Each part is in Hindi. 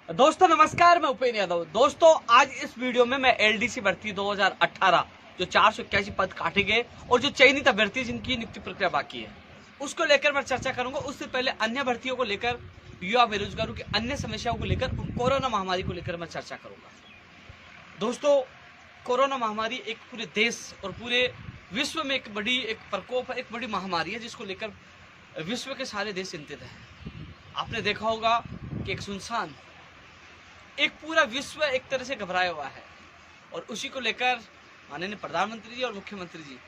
दोस्तों नमस्कार, मैं उपेंद्र यादव। दोस्तों आज इस वीडियो में मैं एलडीसी भर्ती 2018 जो 481 पद काटे गए और जो चयनित अभ्यर्थी जिनकी नियुक्ति प्रक्रिया बाकी है उसको लेकर मैं चर्चा करूंगा। उससे पहले अन्य भर्तियों को लेकर, युवा बेरोजगारों की अन्य समस्याओं को लेकर, कोरोना महामारी को लेकर मैं चर्चा करूंगा। दोस्तों कोरोना महामारी एक पूरे देश और पूरे विश्व में एक प्रकोप है, एक बड़ी महामारी है जिसको लेकर विश्व के सारे देश चिंतित हैं। आपने देखा होगा कि एक सुनसान, एक पूरा विश्व एक तरह से घबराया हुआ है और उसी को लेकर माननीय प्रधानमंत्री जी और मुख्यमंत्री जी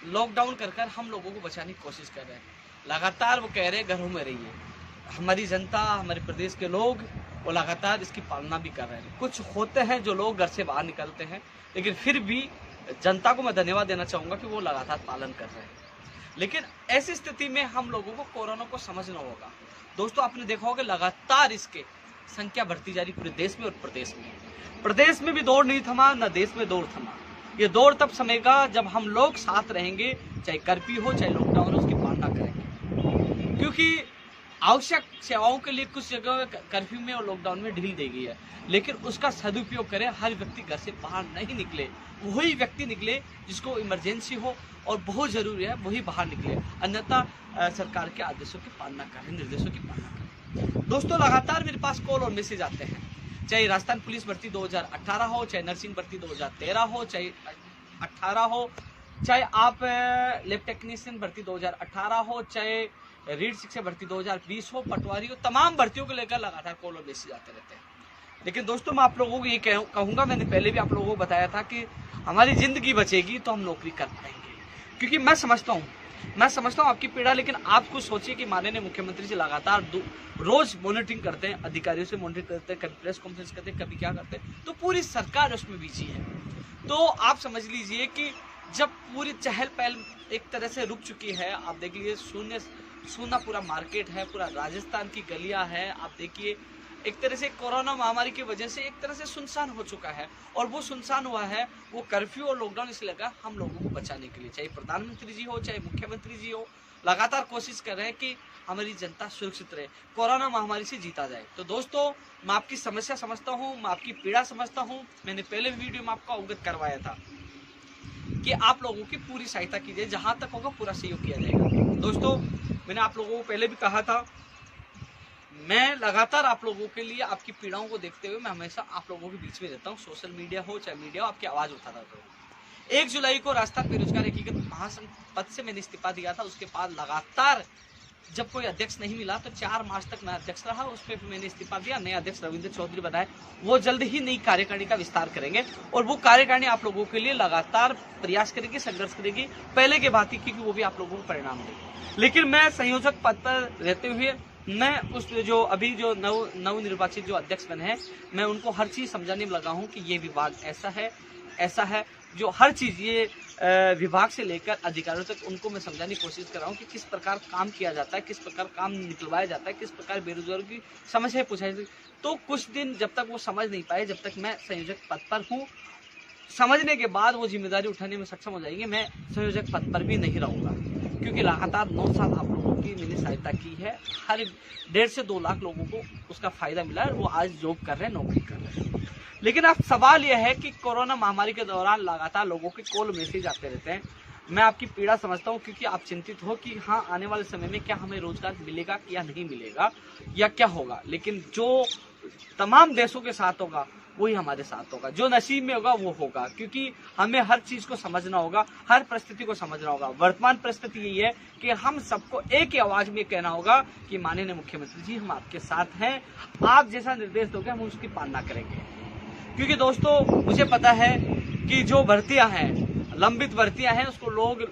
लॉकडाउन कर हम लोगों को बचाने की कोशिश कर रहे हैं। लगातार वो कह रहे हैं घरों में रहिए। हमारी जनता, हमारे प्रदेश के लोग वो लगातार इसकी पालना भी कर रहे हैं। कुछ होते हैं जो लोग घर से बाहर निकलते हैं, लेकिन फिर भी जनता को मैं धन्यवाद देना चाहूँगा कि वो लगातार पालन कर रहे हैं। लेकिन ऐसी स्थिति में हम लोगों को कोरोना को समझना होगा। दोस्तों आपने देखा होगा लगातार इसके संख्या बढ़ती जा रही पूरे देश में और प्रदेश में भी दौड़ नहीं थमा, न देश में दौड़ थमा। ये दौड़ तब थमेगा जब हम लोग साथ रहेंगे, चाहे कर्फ्यू हो चाहे लॉकडाउन हो, उसकी पालना करेंगे। क्योंकि आवश्यक सेवाओं के लिए कुछ जगह कर्फ्यू में और लॉकडाउन में ढील दी गई है, लेकिन उसका सदुपयोग करें। हर व्यक्ति घर से बाहर नहीं निकले, वही व्यक्ति निकले जिसको इमरजेंसी हो और बहुत जरूरी है वही बाहर निकले, अन्यथा सरकार के आदेशों की पालना करें, निर्देशों की पालना करें। दोस्तों लगातार मेरे पास कॉल और मैसेज आते हैं, चाहे राजस्थान पुलिस भर्ती 2018 हो, चाहे नर्सिंग भर्ती 2013 हो, चाहे 18 हो, चाहे आप लैब टेक्नीशियन भर्ती 2018 हो, चाहे रीड शिक्षक भर्ती 2020 हो, पटवारी हो, तमाम भर्तियों को लेकर लगातार कॉल और मैसेज आते रहते हैं। लेकिन दोस्तों मैं आप लोगों को ये कहूँगा, मैंने पहले भी आप लोगों को बताया था कि हमारी जिंदगी बचेगी तो हम नौकरी कर पाएंगे। क्योंकि मैं समझता हूँ आपकी पीड़ा, लेकिन आप कुछ सोचिए कि माननीय मुख्यमंत्री जी लगातार रोज मॉनिटरिंग करते हैं, अधिकारियों से मॉनिटरिंग करते हैं, कभी प्रेस कॉन्फ्रेंस करते हैं, कभी क्या करते हैं, तो पूरी सरकार उसमें बिजी है। तो आप समझ लीजिए कि जब पूरी चहल पहल एक तरह से रुक चुकी है, आप देख लीजिए सूना पूरा मार्केट है, पूरा राजस्थान की गलियां है। आप देखिए एक तरह से कोरोना महामारी की वजह से एक तरह से सुनसान हो चुका है, और वो सुनसान हुआ है वो कर्फ्यू और लॉकडाउन इसलिए लगा हम लोगों को बचाने के लिए। चाहे प्रधानमंत्री जी हो, चाहे मुख्यमंत्री जी हो, लगातार कोशिश कर रहे हैं कि हमारी जनता सुरक्षित रहे, कोरोना महामारी से जीता जाए। तो दोस्तों मैं आपकी समस्या समझता हूँ, मैं आपकी पीड़ा समझता हूँ। मैंने पहले वीडियो में आपको अवगत करवाया था कि आप लोगों की पूरी सहायता की जाए, जहां तक होगा पूरा सहयोग किया जाएगा। दोस्तों मैंने आप लोगों को पहले भी कहा था, मैं लगातार आप लोगों के लिए, आपकी पीड़ाओं को देखते हुए मैं हमेशा आप लोगों के बीच में रहता हूँ। सोशल मीडिया हो चाहे मीडिया हो, आपकी आवाज उठाता रहता हूँ। 1 जुलाई को राजस्थान बेरोजगार एकीकृत महासंघ पद से मैंने इस्तीफा दिया था। उसके बाद लगातार जब कोई अध्यक्ष नहीं मिला तो 4 मार्च तक मैं अध्यक्ष रहा, उस पर मैंने इस्तीफा दिया। नए अध्यक्ष रविंद्र चौधरी बनाए, वो जल्द ही नई कार्यकारिणी का विस्तार करेंगे और वो कार्यकारिणी आप लोगों के लिए लगातार प्रयास करेगी, संघर्ष करेगी, पहले के बात ही, क्योंकि वो भी आप लोगों को परिणाम देगी। लेकिन मैं संयोजक पद पर रहते हुए मैं उस जो अभी जो नवनिर्वाचित जो अध्यक्ष बने हैं, मैं उनको हर चीज समझाने में लगा हूं कि ये विभाग ऐसा है, जो हर चीज ये विभाग से लेकर अधिकारियों तक उनको मैं समझाने की कोशिश कर रहा हूँ कि किस प्रकार काम किया जाता है, किस प्रकार काम निकलवाया जाता है, किस प्रकार बेरोजगारों की समस्या पूछाई जाती है। तो कुछ दिन जब तक वो समझ नहीं पाए, जब तक मैं संयोजक पद पर हूँ, समझने के बाद वो जिम्मेदारी उठाने में सक्षम हो जाएंगे, मैं संयोजक पद पर भी नहीं रहूंगा। क्योंकि लगातार 9 साल आप लोगों की मैंने सहायता की है, हर 1.5 से 2 लाख लोगों को उसका फायदा मिला है, वो आज जॉब कर रहे हैं, नौकरी कर रहे हैं। लेकिन अब सवाल यह है कि कोरोना महामारी के दौरान लगातार लोगों के कॉल मैसेज आते रहते हैं। मैं आपकी पीड़ा समझता हूँ, क्योंकि आप चिंतित हो कि हाँ आने वाले समय में क्या हमें रोजगार मिलेगा या नहीं मिलेगा या क्या होगा। लेकिन जो तमाम देशों के साथ होगा वही हमारे साथ होगा, जो नसीब में होगा वो होगा। क्योंकि हमें हर चीज को समझना होगा, हर परिस्थिति को समझना होगा। वर्तमान परिस्थिति यही है कि हम सबको एक ही आवाज में कहना होगा कि माननीय मुख्यमंत्री जी हम आपके साथ हैं, आप जैसा निर्देश दोगे हम उसकी पालना करेंगे। क्योंकि दोस्तों मुझे पता है कि जो भर्तियां हैं, लंबित भर्तियां हैं, उसको लोग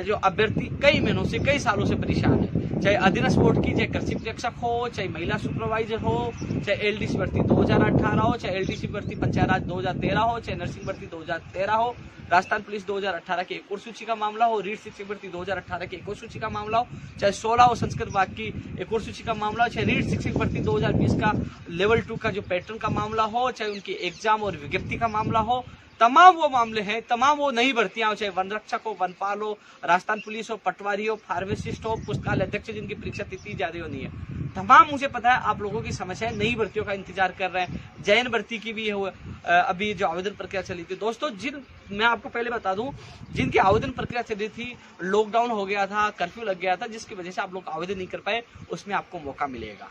जो अभ्यर्थी कई महीनों से, कई सालों से परेशान है। चाहे अधीनस्थ बोर्ड की, चाहे कृषि प्रेक्षक हो, चाहे महिला सुपरवाइजर हो, चाहे एलडीसी भर्ती 2018 हो, चाहे एलडीसी भर्ती पंचायत राज 2013 हो, चाहे नर्सिंग भर्ती 2013 हो, राजस्थान पुलिस 2018 की एक और सूची का मामला हो, रीड शिक्षक भर्ती 2018 की एक और सूची का मामला हो, चाहे 16 हो संस्कृत विभाग की एक और सूची का मामला हो, चाहे रीड शिक्षक भर्ती 2020 का लेवल 2 का जो पैटर्न का मामला हो, चाहे उनकी एग्जाम और विज्ञप्ति का मामला हो, तमाम वो मामले हैं, तमाम वो नई भर्तियां हो, चाहे वन रक्षक हो, वनपाल हो, राजस्थान पुलिस हो, पटवारी हो, फार्मासिस्ट हो, पुस्तकालय अध्यक्ष जिनकी परीक्षा तिथि जारी होनी है, तमाम मुझे पता है आप लोगों की समस्या है, नई भर्तियों का इंतजार कर रहे हैं। जैन भर्ती की भी हो अभी जो आवेदन प्रक्रिया चली थी दोस्तों, मैं आपको पहले बता दूं, जिनकी आवेदन प्रक्रिया चली थी, लॉकडाउन हो गया था, कर्फ्यू लग गया था, जिसकी वजह से आप लोग आवेदन नहीं कर पाए, उसमें आपको मौका मिलेगा।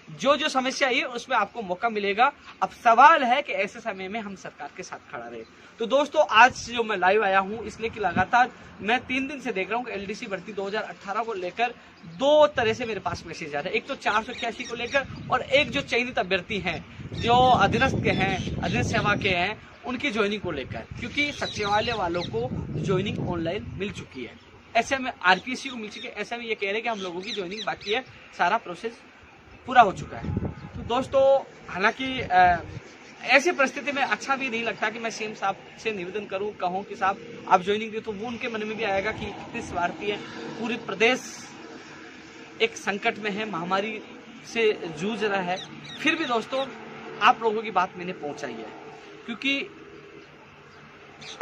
जो समस्या है उसमें आपको मौका मिलेगा। अब सवाल है कि ऐसे समय में हम सरकार के साथ खड़ा रहे। तो दोस्तों आज जो मैं लाइव आया हूं इसलिए कि लगातार मैं 3 दिन से देख रहा हूं कि एलडीसी भर्ती 2018 को लेकर 2 तरह से मेरे पास मैसेज आ रहे हैं। एक तो 481 को लेकर और एक जो चयनित अभ्यर्थी हैं, जो अधीनस्थ के हैं, अधीनस्थ सेवा के हैं, उनकी ज्वाइनिंग को लेकर, क्योंकि सचिवालय वालों को ज्वाइनिंग ऑनलाइन मिल चुकी है, ऐसे में आरपीएससी को मिल चुकी है, ऐसे में ये कह रहे हैं कि हम लोगों की ज्वाइनिंग बाकी है, सारा प्रोसेस पूरा हो चुका है। तो दोस्तों हालांकि ऐसी परिस्थिति में अच्छा भी नहीं लगता कि मैं सीएम साहब से निवेदन करूं, कहूं कि साहब आप ज्वाइनिंग दिए, तो वो उनके मन में भी आएगा कि कितनी स्वार्थी है, पूरी प्रदेश एक संकट में है, महामारी से जूझ रहा है। फिर भी दोस्तों आप लोगों की बात मैंने पहुंचाई है, क्योंकि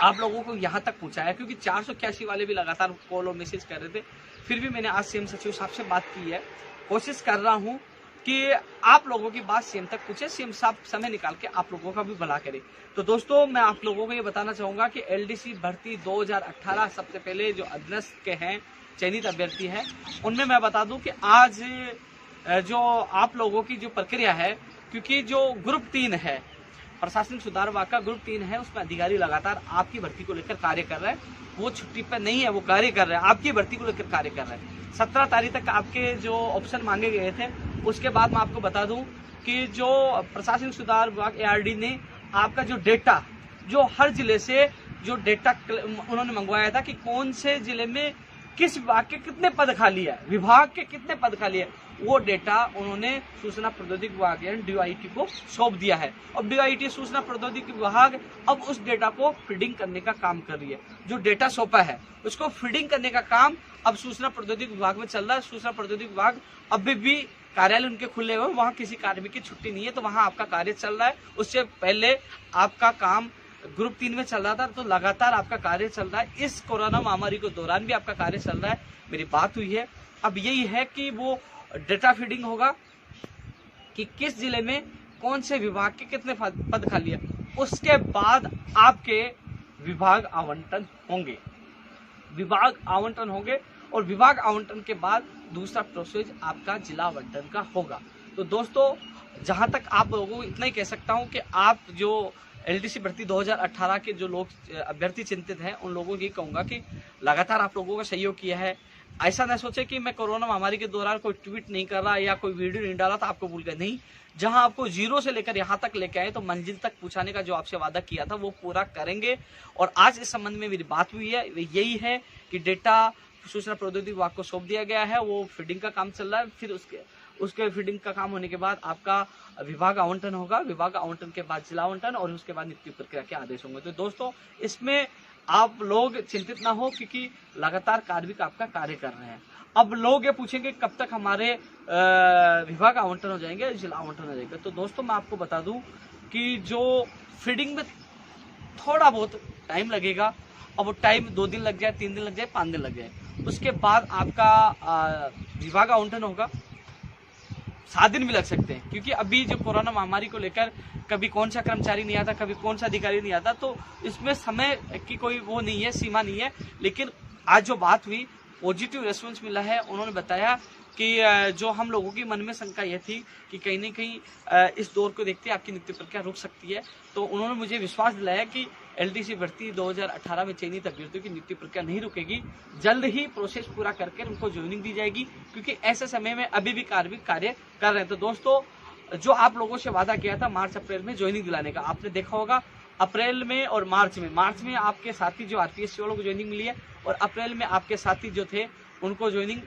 आप लोगों को यहाँ तक पहुंचाया, क्योंकि 481 वाले भी लगातार कॉल और मैसेज कर रहे थे। फिर भी मैंने आज सीएम सचिव साहब से बात की है, कोशिश कर रहा हूँ कि आप लोगों की बात सीएम तक पूछे, सीएम साहब समय निकाल के आप लोगों का भी भला करे। तो दोस्तों मैं आप लोगों को ये बताना चाहूंगा कि एलडीसी भर्ती 2018 सबसे पहले जो अधीनस्थ के हैं, चयनित अभ्यर्थी हैं, उनमें मैं बता दूं कि आज जो आप लोगों की जो प्रक्रिया है, क्योंकि जो ग्रुप 3 है, प्रशासनिक सुधार विभाग का ग्रुप 3 है, उसमें अधिकारी लगातार आपकी भर्ती को लेकर कार्य कर रहे हैं। वो छुट्टी पर नहीं है, वो कार्य कर रहे हैं, आपकी भर्ती को लेकर कार्य कर रहे हैं। 17 तारीख तक आपके जो ऑप्शन मांगे गए थे, उसके बाद मैं आपको बता दूं कि जो प्रशासनिक सुधार विभाग एआरडी ने आपका जो डेटा, जो हर जिले से जो डेटा उन्होंने मंगवाया था कि कौन से जिले में किस विभाग के कितने पद खाली है, विभाग के कितने पद खाली है, वो डेटा उन्होंने सूचना प्रौद्योगिकी विभाग यानी डीआईटी को सौंप दिया है। और डीआईटी सूचना प्रौद्योगिकी विभाग अब उस डेटा को फीडिंग करने का काम कर रही है। जो डेटा सौंपा है उसको फीडिंग करने का काम अब सूचना प्रौद्योगिकी विभाग में चल रहा है। सूचना प्रौद्योगिकी विभाग अभी भी कार्यालय उनके खुले हुए, वहाँ किसी कार्मिक की छुट्टी नहीं है, तो वहाँ आपका कार्य चल रहा है। उससे पहले आपका काम ग्रुप 3 में चल रहा था, तो लगातार आपका कार्य चल रहा है। इस कोरोना महामारी के दौरान भी आपका कार्य चल रहा है। मेरी बात हुई है, अब यही है कि वो डेटा फीडिंग होगा कि किस जिले में कौन से विभाग के कितने पद खाली है, उसके बाद आपके विभाग आवंटन होंगे, विभाग आवंटन होंगे और विभाग आवंटन के बाद दूसरा प्रोसेस आपका जिला आवंटन का होगा। तो दोस्तों जहां तक आप लोगों को इतना ही कह सकता हूं कि आप जो एलडीसी भर्ती 2018 के जो लोग अभ्यर्थी चिंतित हैं, उन लोगों की कहूंगा कि लगातार आप लोगों का सहयोग किया है। ऐसा न सोचे कि मैं कोरोना महामारी के दौरान कोई ट्वीट नहीं कर रहा या कोई वीडियो नहीं डाला तो आपको भूल गए, नहीं। जहां आपको जीरो से लेकर यहां तक लेके आए, तो मंजिल तक पहुंचाने का जो आपसे वादा किया था वो पूरा करेंगे। और आज इस संबंध में मेरी बात हुई है, यही है कि डेटा सूचना प्रौद्योगिकी विभाग को सौंप दिया गया है, वो फीडिंग का काम चल रहा है। फिर उसके फीडिंग का काम होने के बाद आपका विभाग आवंटन होगा, विभाग आवंटन के बाद जिला आवंटन और उसके बाद नियुक्ति प्रक्रिया के आदेश होंगे। तो दोस्तों इसमें आप लोग चिंतित ना हो, क्योंकि लगातार कार्मिक आपका कार्य कर रहे हैं। अब लोग ये पूछेंगे कब तक हमारे विभाग आवंटन हो जाएंगे, जिला आवंटन हो जाएगा। तो दोस्तों मैं आपको बता दूं कि जो फीडिंग में थोड़ा बहुत टाइम लगेगा, और वो टाइम 2 दिन लग जाए, 3 दिन लग जाए, 5 दिन लग जाए, उसके बाद आपका विभाग आवंटन होगा। 7 दिन भी लग सकते हैं, क्योंकि अभी जो कोरोना महामारी को लेकर कभी कौन सा कर्मचारी नहीं आता, कभी कौन सा अधिकारी नहीं आता, तो इसमें समय की कोई वो नहीं है, सीमा नहीं है। लेकिन आज जो बात हुई, पॉजिटिव रेस्पॉन्स मिला है। उन्होंने बताया कि जो हम लोगों की मन में शंका यह थी कि कहीं ना कहीं इस दौर को देखते आपकी नियुक्ति प्रक्रिया रुक सकती है, तो उन्होंने मुझे विश्वास दिलाया कि एलडीसी भर्ती 2018 में चयनित अभ्यर्थियों की नियुक्ति प्रक्रिया नहीं रुकेगी, जल्द ही प्रोसेस पूरा करके उनको ज्वाइनिंग दी जाएगी, क्योंकि ऐसे समय में अभी भी कार्मिक कार्य कर रहे हैं। तो दोस्तों जो आप लोगों से वादा किया था मार्च अप्रैल में ज्वाइनिंग दिलाने का, आपने देखा होगा अप्रैल में और मार्च में आपके साथी जो आरपीएससी वालों को ज्वाइनिंग मिली है, और अप्रैल में आपके साथी जो थे उनको ज्वाइनिंग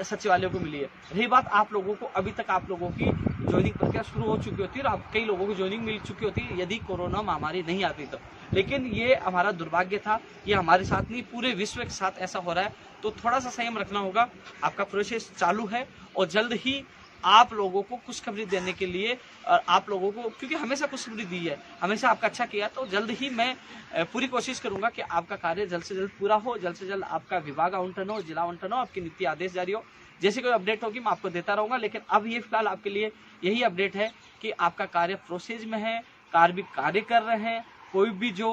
सचिवालय को मिली है। रही बात आप लोगों को, अभी तक आप लोगों की ज्वाइनिंग प्रक्रिया शुरू हो चुकी होती है और कई लोगों को ज्वाइनिंग मिल चुकी होती है यदि कोरोना महामारी नहीं आती तो। लेकिन ये हमारा दुर्भाग्य था, ये हमारे साथ नहीं पूरे विश्व के साथ ऐसा हो रहा है। तो थोड़ा सा संयम रखना होगा। आपका प्रोसेस चालू है और जल्द ही आप लोगों को खुशखबरी देने के लिए, और आप लोगों को क्योंकि हमेशा खुशखबरी दी है, हमेशा आपका अच्छा किया, तो जल्द ही मैं पूरी कोशिश करूंगा कि आपका कार्य जल्द से जल्द पूरा हो, जल्द से जल्द आपका विभाग आवंटन हो, जिला आवंटन हो, आपकी नीति आदेश जारी हो। जैसे कोई अपडेट होगी मैं आपको देता रहूंगा, लेकिन अब ये फिलहाल आपके लिए यही अपडेट है कि आपका कार्य प्रोसेस में है, कार्य कर रहे हैं। कोई भी जो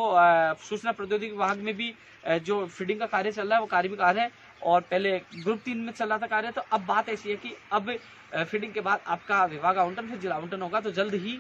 सूचना प्रौद्योगिकी विभाग में भी जो फीडिंग का कार्य चल रहा है वो कार्य भी कार्य है, और पहले ग्रुप 3 में चल रहा था कार्य। तो अब बात ऐसी है कि अब फीडिंग के बाद आपका विभाग आवंटन फिर जिला आवंटन होगा, तो जल्द ही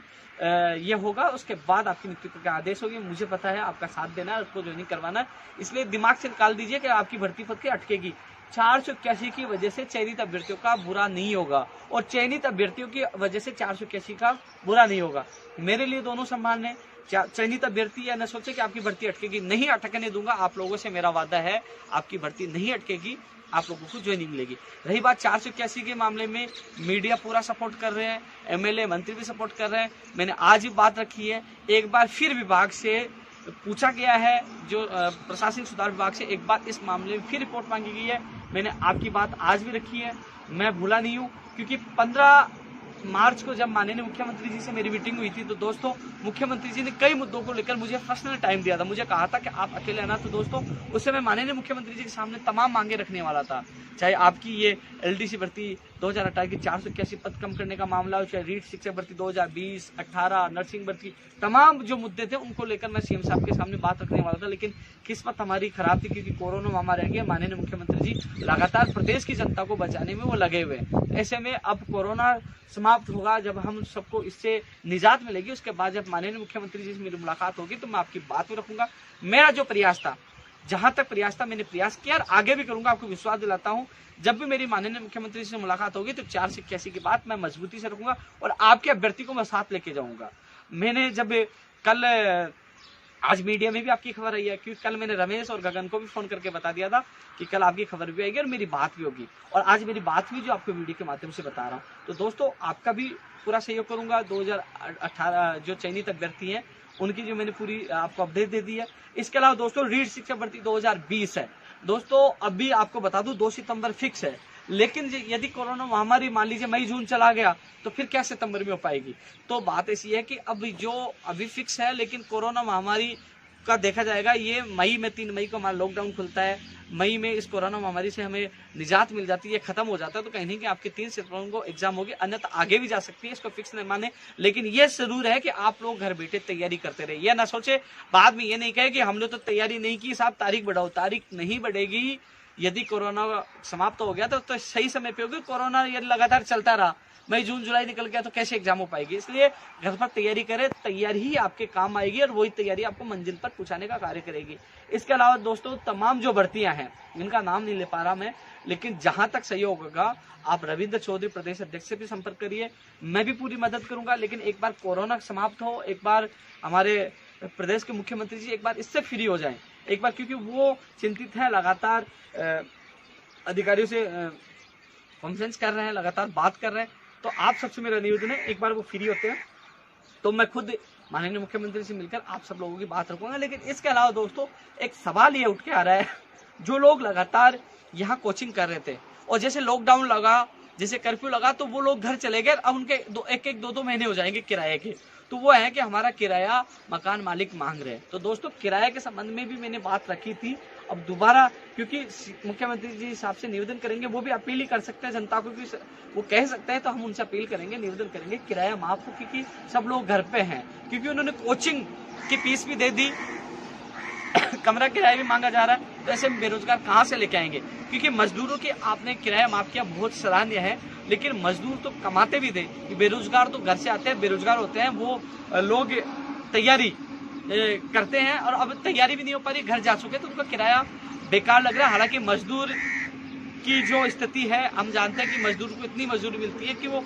ये होगा। उसके बाद आपकी नियुक्ति का आदेश होगी। मुझे पता है आपका साथ देना है, उसको ज्वाइनिंग करवाना है, इसलिए दिमाग से निकाल दीजिए कि आपकी भर्ती पद की अटकेगी। 481 की वजह से चयनित अभ्यर्थियों का बुरा नहीं होगा, और चयनित अभ्यर्थियों की वजह से 481 का बुरा नहीं होगा। मेरे लिए दोनों समान है। चयनित अभ्यर्थी या न सोचे कि आपकी भर्ती अटकेगी, नहीं अटकने दूंगा। आप लोगों से मेरा वादा है, आपकी भर्ती नहीं अटकेगी, आप लोगों को ज्वाइनिंग मिलेगी। रही बात 481 के मामले में, मीडिया पूरा सपोर्ट कर रहे हैं, एमएलए मंत्री भी सपोर्ट कर रहे हैं। मैंने आज भी बात रखी है, एक बार फिर विभाग से पूछा गया है, जो प्रशासनिक सुधार विभाग से एक बार इस मामले में फिर रिपोर्ट मांगी गई है। मैंने आपकी बात आज भी रखी है, मैं भूला नहीं हूँ, क्योंकि 15 मार्च को जब माननीय मुख्यमंत्री जी से मेरी मीटिंग हुई थी, तो दोस्तों मुख्यमंत्री जी ने कई मुद्दों को लेकर मुझे पर्सनल टाइम दिया था। मुझे कहा था कि आप अकेले आना, तो दोस्तों उससे मैं माननीय मुख्यमंत्री जी के सामने तमाम मांगे रखने वाला था। चाहे आपकी ये एलडीसी भर्ती 2018 की 481 पद कम करने का मामला हो, चाहे रीट शिक्षक भर्ती 2020-18, नर्सिंग भर्ती, तमाम जो मुद्दे थे उनको लेकर मैं सीएम साहब के सामने बात रखने वाला था। लेकिन किस्मत हमारी खराब थी, क्योंकि कोरोना महामारी आ गई। माननीय मुख्यमंत्री जी लगातार प्रदेश की जनता को बचाने में वो लगे हुए। ऐसे में अब कोरोना समाप्त होगा, जब हम सबको इससे निजात मिलेगी, उसके बाद जब माननीय मुख्यमंत्री जी से मेरी मुलाकात होगी, तो मैं आपकी बात भी रखूंगा। मेरा जो प्रयास था, जहां तक प्रयास था, मैंने प्रयास किया और आगे भी करूंगा। आपको विश्वास दिलाता हूं, जब भी मेरी माननीय मुख्यमंत्री से मुलाकात होगी, तो 481 की बात मैं मजबूती से रखूंगा, और आपके अभ्यर्थी को मैं साथ लेके जाऊंगा। मैंने जब कल, आज मीडिया में भी आपकी खबर आई है, क्योंकि कल मैंने रमेश और गगन को भी फोन करके बता दिया था कि कल आपकी खबर भी आएगी और मेरी बात भी होगी, और आज मेरी बात भी जो आपको वीडियो के माध्यम से बता रहा हूँ। तो दोस्तों आपका भी पूरा सहयोग करूंगा। 2018 जो चयनित अभ्यर्थी हैं उनकी जो मैंने पूरी आपको अपडेट दे दी है। इसके अलावा दोस्तों रीट शिक्षक भर्ती 2020 है। दोस्तों अभी आपको बता दूं 2 सितंबर फिक्स है, लेकिन यदि कोरोना महामारी मान लीजिए मई जून चला गया, तो फिर क्या सितंबर में हो पाएगी। तो बात ऐसी है कि अभी फिक्स है, लेकिन कोरोना महामारी का देखा जाएगा। ये मई में 3 मई को हमारा लॉकडाउन खुलता है, मई में इस कोरोना महामारी से हमें निजात मिल जाती है, खत्म हो जाता है, तो कहीं नहीं कि आपके 3 सितंबर को एग्जाम होगी, अन्यथा आगे भी जा सकती है, इसको फिक्स नहीं माने। लेकिन ये जरूर है कि आप लोग घर बैठे तैयारी करते रहे। ये ना सोचे बाद में ये नहीं कहे कि हमने तो तैयारी नहीं की साहब, तारीख बढ़ाओ। तारीख नहीं बढ़ेगी। यदि कोरोना समाप्त हो गया तो सही समय पे होगी। कोरोना ये लगातार चलता रहा, मई जून जुलाई निकल गया, तो कैसे एग्जाम हो पाएगी। इसलिए घर पर तैयारी करें, तैयारी ही आपके काम आएगी, और वही तैयारी आपको मंजिल पर पहुंचाने का कार्य करेगी। इसके अलावा दोस्तों तमाम जो भर्तियां हैं, इनका नाम नहीं ले पा रहा मैं, लेकिन जहां तक सहयोग होगा, आप रविंद्र चौधरी प्रदेश अध्यक्ष से भी संपर्क करिए, मैं भी पूरी मदद करूंगा। लेकिन एक बार कोरोना समाप्त हो, एक बार हमारे प्रदेश के मुख्यमंत्री जी एक बार इससे फ्री हो जाएं, एक बार, क्योंकि वो चिंतित है, लगातार अधिकारियों से कॉन्फ्रेंस कर रहे हैं, लगातार बात कर रहे हैं। तो आप सबसे मेरा निवेदन है, एक बार वो फ्री होते हैं तो मैं खुद माननीय मुख्यमंत्री से मिलकर आप सब लोगों की बात रखूंगा। लेकिन इसके अलावा दोस्तों एक सवाल ये उठ के आ रहा है, जो लोग लगातार यहाँ कोचिंग कर रहे थे, और जैसे लॉकडाउन लगा, जैसे कर्फ्यू लगा, तो वो लोग घर चले गए। अब उनके एक दो महीने हो जाएंगे किराए के, तो वो है कि हमारा किराया मकान मालिक मांग रहे हैं। तो दोस्तों किराए के संबंध में भी मैंने बात रखी थी, अब दोबारा, क्योंकि मुख्यमंत्री जी साहब से निवेदन करेंगे, वो भी अपील ही कर सकते हैं जनता को, क्योंकि वो कह सकते हैं, तो हम उनसे अपील करेंगे, निवेदन करेंगे, किराया माफ हो, क्योंकि सब लोग घर पे हैं, क्योंकि उन्होंने कोचिंग की फीस भी दे दी, कमरा किराया भी मांगा जा रहा है। तो ऐसे बेरोजगार कहाँ से लेके आएंगे, क्योंकि मजदूरों की आपने किराया माफ किया, बहुत सराहनीय है, लेकिन मजदूर तो कमाते भी थे। बेरोजगार तो घर से आते हैं, बेरोजगार होते हैं, वो लोग तैयारी करते हैं, और अब तैयारी भी नहीं हो पा रही, घर जा चुके, तो उनका किराया बेकार लग रहा है। हालांकि मजदूर की जो स्थिति है, हम जानते हैं कि मजदूर को इतनी मजदूरी मिलती है कि वो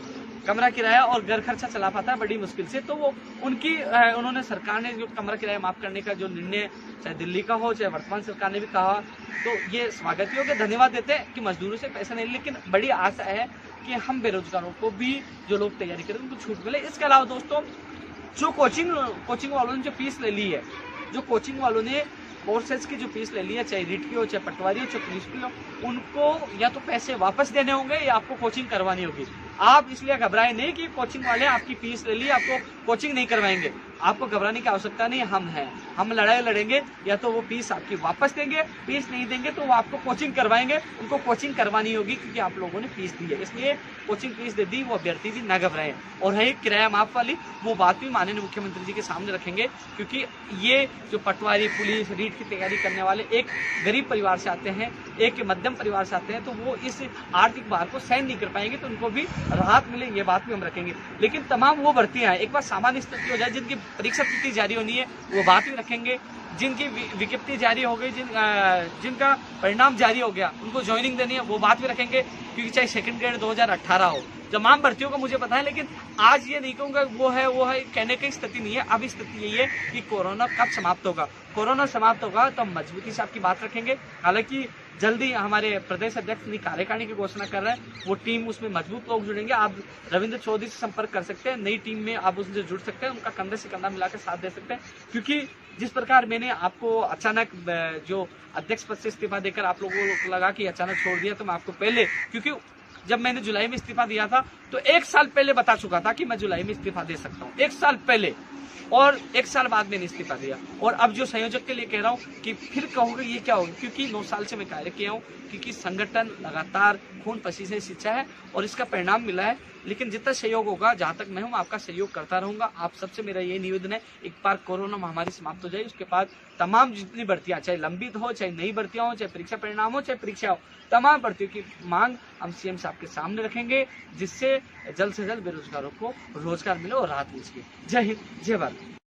कमरा किराया और घर खर्चा चला पाता है बड़ी मुश्किल से। तो वो उन्होंने सरकार ने जो कमरा किराया माफ करने का जो निर्णय, चाहे दिल्ली का हो, चाहे वर्तमान सरकार ने भी कहा, तो ये स्वागत योग्य, धन्यवाद देते हैं कि मजदूरों से पैसा नहीं। लेकिन बड़ी आशा है कि हम बेरोजगारों को भी, जो लोग तैयारी करें, उनको छूट मिले। इसके अलावा दोस्तों जो कोचिंग वालों ने जो फीस ले ली है, जो कोचिंग वालों ने कोर्सेज की जो फीस ले ली है, चाहे रीट की हो, चाहे पटवारी हो, चाहे पुलिस की हो, उनको या तो पैसे वापस देने होंगे या आपको कोचिंग करवानी होगी। आप इसलिए घबराए नहीं कि कोचिंग वाले आपकी फीस ले ली, आपको कोचिंग नहीं करवाएंगे। आपको घबराने की आवश्यकता नहीं, हम हैं, हम लड़ाई लड़ेंगे। या तो वो फीस आपकी वापस देंगे, फीस नहीं देंगे तो वो आपको कोचिंग करवाएंगे। उनको कोचिंग करवानी होगी क्योंकि आप लोगों ने फीस दी है, इसलिए कोचिंग फीस दे दी। वो अभ्यर्थी भी न घबराएं। और है किराया माफ वाली, वो बात भी माननीय मुख्यमंत्री जी के सामने रखेंगे, क्योंकि ये जो पटवारी, पुलिस, रीट की तैयारी करने वाले एक गरीब परिवार से आते हैं, एक मध्यम परिवार से आते हैं, तो वो इस आर्थिक भार को सहन नहीं कर पाएंगे, तो उनको भी राहत मिले, ये बात भी हम रखेंगे। लेकिन तमाम वो भर्तियां हैं, एक बार सामान्य स्थिति हो जाए, जिनकी परीक्षा तिथि जारी होनी है, वो बात भी रखेंगे। जिनकी विज्ञप्ति जारी हो गई, जिनका परिणाम जारी हो गया, उनको ज्वाइनिंग देनी है, वो बात भी रखेंगे। क्योंकि चाहे सेकंड ग्रेड 2018 हो, तमाम भर्तियों का मुझे पता है, लेकिन आज ये नहीं कहूँगा वो है कहने की स्थिति नहीं है। अब स्थिति यही है कि कोरोना कब समाप्त होगा। कोरोना समाप्त होगा तो हम मजबूती से आपकी बात रखेंगे। हालांकि जल्दी हमारे प्रदेश अध्यक्ष अपनी कार्यकारिणी की घोषणा कर रहे हैं, वो टीम उसमें मजबूत लोग जुड़ेंगे। आप रविंद्र चौधरी से संपर्क कर सकते हैं, नई टीम में आप उससे जुड़ सकते हैं, उनका कंधे से कंधा मिलाकर साथ दे सकते हैं। क्योंकि जिस प्रकार मैंने आपको अचानक जो अध्यक्ष पद से इस्तीफा देकर आप लोगों को लगा कि अचानक छोड़ दिया, तो मैं आपको पहले, क्योंकि जब मैंने जुलाई में इस्तीफा दिया था तो 1 साल पहले बता चुका था कि मैं जुलाई में इस्तीफा दे सकता हूँ, 1 साल पहले। और 1 साल बाद मैंने इस्तीफा दिया। और अब जो संयोजक के लिए कह रहा हूँ कि फिर कहोगे ये क्या होगा, क्योंकि 9 साल से मैं कार्य किया हूँ, क्योंकि संगठन लगातार खून पसीने से सिंचा है और इसका परिणाम मिला है। लेकिन जितना सहयोग होगा, जहाँ तक मैं हूँ, आपका सहयोग करता रहूंगा। आप सबसे मेरा ये निवेदन है, एक बार कोरोना महामारी समाप्त हो जाए, उसके बाद तमाम जितनी भर्तियां, चाहे लंबित हो, चाहे नई भर्तियां हो, चाहे परीक्षा परिणाम हो, चाहे परीक्षा हो, तमाम भर्तियों की मांग हम सीएम साहब के सामने रखेंगे, जिससे जल्द से जल्द बेरोजगारों को रोजगार मिले और राहत मिल सके। जय हिंद, जय भारत।